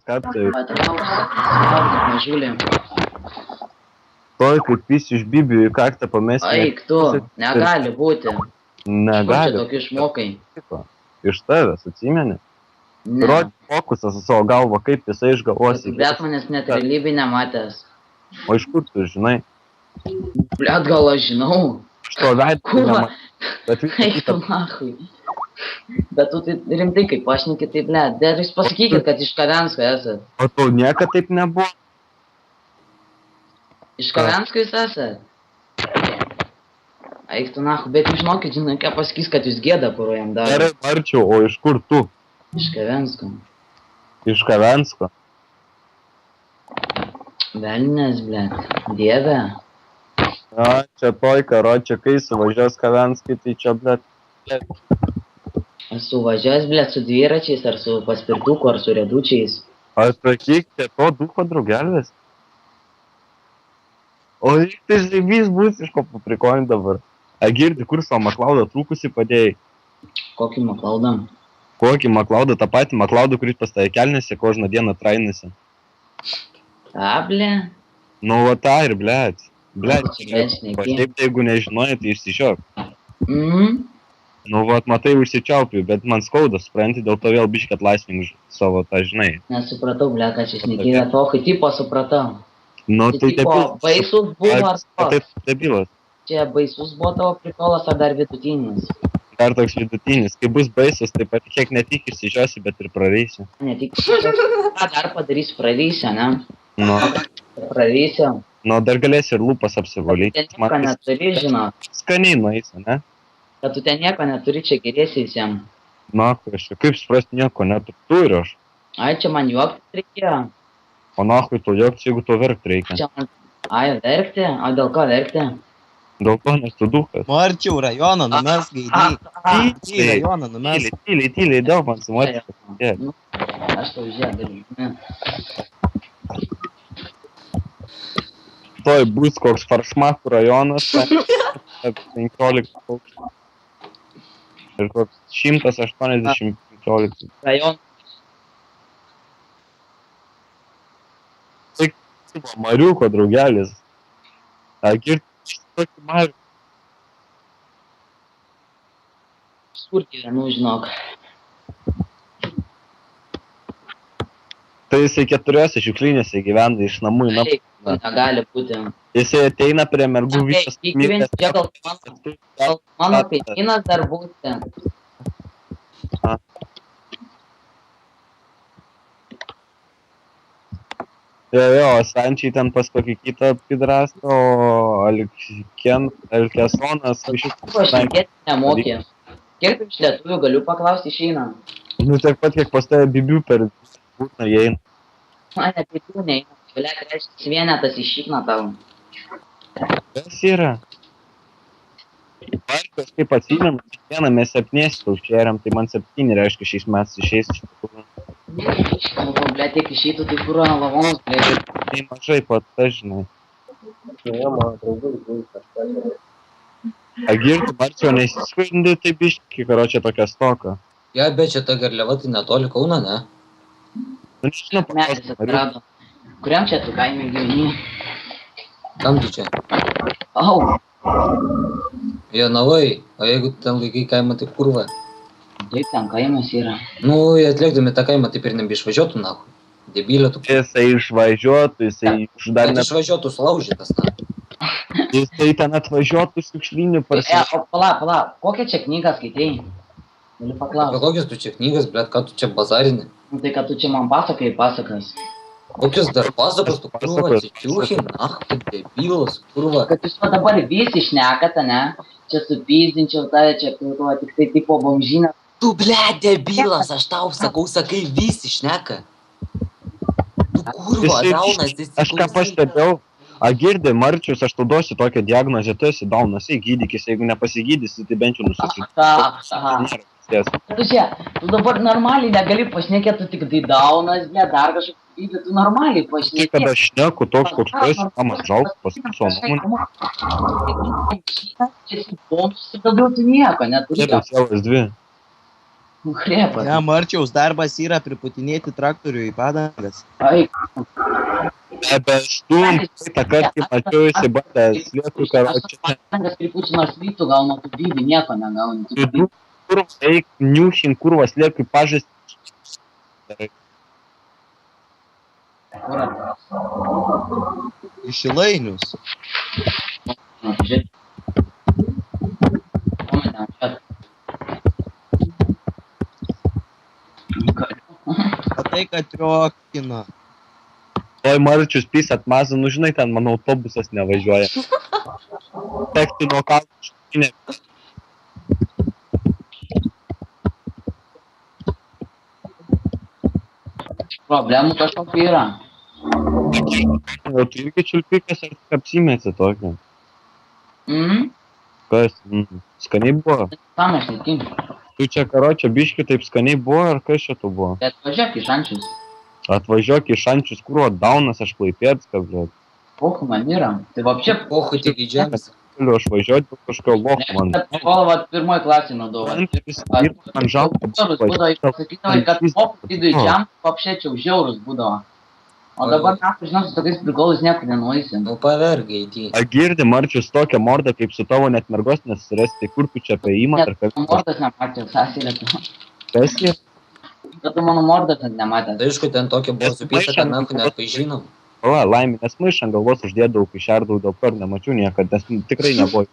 Ką tai? Patrauk, mažulį. Toj, kaip jis iš Bibių į kaktą pamesti. Eik tu, negali būti. Negali. Čia tokį išmokai. Iš tavęs, atsimeni? Ne. Rodė fokusą su savo galva, kaip jisai išgalvosi. Bet manęs net realybėj nematęs. O iš kur tu žinai? Blet, gal aš žinau. Iš to veido Kuva. Bet Eik tu nachui. Bet tu tai rimtai kaip pašneki, tai blet. Dar jūs pasakykit, kad iš Kavensko esat. O tau niekad taip nebuvo? Iš Kavensko jūs esat? Eik tu nachui, bet jūs žinokit, žinai, ką pasakys, kad jūs gėda, kur jam daro. Gerai, Marčiau, o iš kur tu? Iš Kavensko. Iš Kavensko? Velnės, blet. Dieve. A, čia toj karočią, kai suvažiuos Kavenskai, tai čia, blet. Esu važiavęs, blet, su dviračiais, ar su paspirtuku, ar su redučiais. Atsakyk, čia to duko draugelės. O tai žaibys bus iš ko paprikoint dabar. A girdi, kur savo Maklaudą trūkusi padėjai? Kokį Maklaudą? Kokį Maklaudą, tą patį Maklaudą, kuris pas tave kelnėsi, kožną dieną trainėsi. A, ble? Nu, va tą ir, blet. Blet, Čia taip, jeigu nežinojai, tai išsišiok. Mhm. Nu, va, matai, užsičiaupiu, bet man skauda, supranti, dėl to vėl biškį atlaisvink savo tą, žinai. Nesupratau, ble, ką čia šnekėjo, tokį tipo supratau. Nu, tai tipo, baisus buvo ar Tai toks? debilas. Čia baisus buvo tavo prikolas ar dar vidutinis? Dar toks vidutinis. Kai bus baisus, tai patikėk ne tik išsižiosi, bet ir prareisi. Ne tik ką dar padarysiu, prarysiu, ne? Nu, Prarysiu. nu, dar galėsi ir lūpas apsivalyti. Ten nieko neturi, žinok. Skaniai nueisi, ne? Kad tu ten nieko neturi, čia gerėsi visiems. Na, aš čia kaip suprasti nieko neturiu aš. Ai, čia man juoktis reikėjo. O nahui to juoktis, jeigu to verkti reikia. Čia man... Ai, verkti? O dėl ko verkti? Dėl to, nes tu dukas. Marčiau, rajoną numes gaidai. Tyliai, rajoną numes. Tyliai, dėl man sumotis. Nu, aš tau žiūrėjau. Toj bus koks Faršmakų rajonas. 15 paukštų. Ir koks 180-15. Rajon. Mariuko draugelis. Akir, tokį Mariuką. Kur gyvenu, žinok. Tai jisai 4 šiuklinėse gyvena iš namų į namą. Negali būti. Jisai ateina prie mergų visas. Čia gal mano kaimynas dar būti. Jo, Sančiai ten pas kokį kitą pidrastą, o Alkesonas Aš šnekėti nemokė. Kiek iš lietuvių galiu paklausti išeina? Nu, tiek pat, kiek pas tave bibių per būtną įeina. Mane pietų neina. Vilek, reiškia, vienetas išykna tau. Kas yra? Aš kažkaip atsimenu, kiekvieną mes 7 taušėriam, tai man 7 reiškia šiais metais išeis iš tikrųjų. Nu, ble, tiek išeitų, tai kur lavonus, ble. Tai mažai pat, aš žinai. Agirti, Marčiau, nesisvaidinti, tai biški, karočią tokią stoką. Ja, bet čia ta garliava, tai netoli Kauno, ne? Nu, žinau, Medis atrado. Kuriam čia tu kaime gyveni? Kam tu čia? Au, Jonavai, o jeigu tu ten laikai kaimą, tai kurva. taip ten kaimas yra. Nu, jie atliekdami tą kaimą, taip ir nebeišvažiuotų, nahu. Debilė tu. jisai išvažiuotų, jisai dar Bet net... išvažiuotų sulaužytas, na. Jisai ten atvažiuotų šiukšlinių O, pala, kokią čia knygą skaitei? Galiu Apie paklausti. kokias tu čia knygas, blėt, ką tu čia bazarini? Nu, tai, kad tu čia man pasakai pasakas. Kokias dar pasakas, tu kurva, čičiuhi, nah, tu debilas, kurva. Kad jūs va dabar visi šnekate, ne? Čia supyzdinčiau tave, čia tu tik tai tipo bomžyną. Tu, blėt, debilas, aš tau sakau, sakai, visi šneka. Tu kurva, daunas, Aš ką pastebėjau, Agirdi, Marčius, aš tau duosiu tokią diagnozę, tu esi daunas, gydykis, jeigu nepasigydysi, tai bent jau Aha. Tu čia, tu dabar normaliai negali pašnekėti, tu tik tai daunas, ne, dar kažkokį, bet tu normaliai pašnekėti. Kada aš šneku toks, koks tu esi, mama žauk, pasakau nuomonę. Čia si bonus, ir daugiau tu nieko neturi. Čia sėlas 2. Nukrėpas. Ne, Marčiaus darbas yra priputinėti traktorių į padangas. Ai, Nebestum, kitą kartą mačiau įsibandęs lietų karočią. padangas pripučiu nors vytų, gal nuo tų bybį nieko negauni. Tu Tu kurva, eik, niušin, kurva, slėpiu pažas. kur Iš Šilainius. žiūrėk. Pamatėm, čia. O tai, kad triokina. Oi, Marčius pys atmazą, nu žinai, ten mano autobusas nevažiuoja. Tekti nuo kalno šakinė. Problemų kažkokių yra. O tu irgi čiulpikas ar tik apsimėsi tokį? Kas? Skaniai buvo? Tam aš netim. Tu čia karočią biški taip skaniai buvo, ar kas čia tu buvo? Bet važiuok iš ančius. Atvažiuok į Šančius, kurva, Daunas, aš Klaipėdską, blėt. Pochu man yra. Tai vapšė. Pochu tik į džems. Galiu aš važiuoti, bet kažkokio locho man. Kol vat pirmoj klasėj naudojau. Man žalpa. Būdavo, sakydavai, kad pochu tik į džiam, vapšė čia žiaurus būdavo. O dabar, žinau, su tokiais prikolais niekur nenueisim. Nu pavergai, ty. A girdi, Marčius, tokią mordą, kaip su tavo net mergos nesusirasti, tai kur tu čia apie įimą, ar Net kas? mordas nematė, sąsilė. Kas jie? Bet tu mano mordas net nematė. Tai aišku, ten tokia buvo supyta, kad mes net pažinom. Laimė, nes maišą ant galvos uždėdavau, kai šerdavau, dėl to ir nemačiau niekad, nes tikrai nebuvo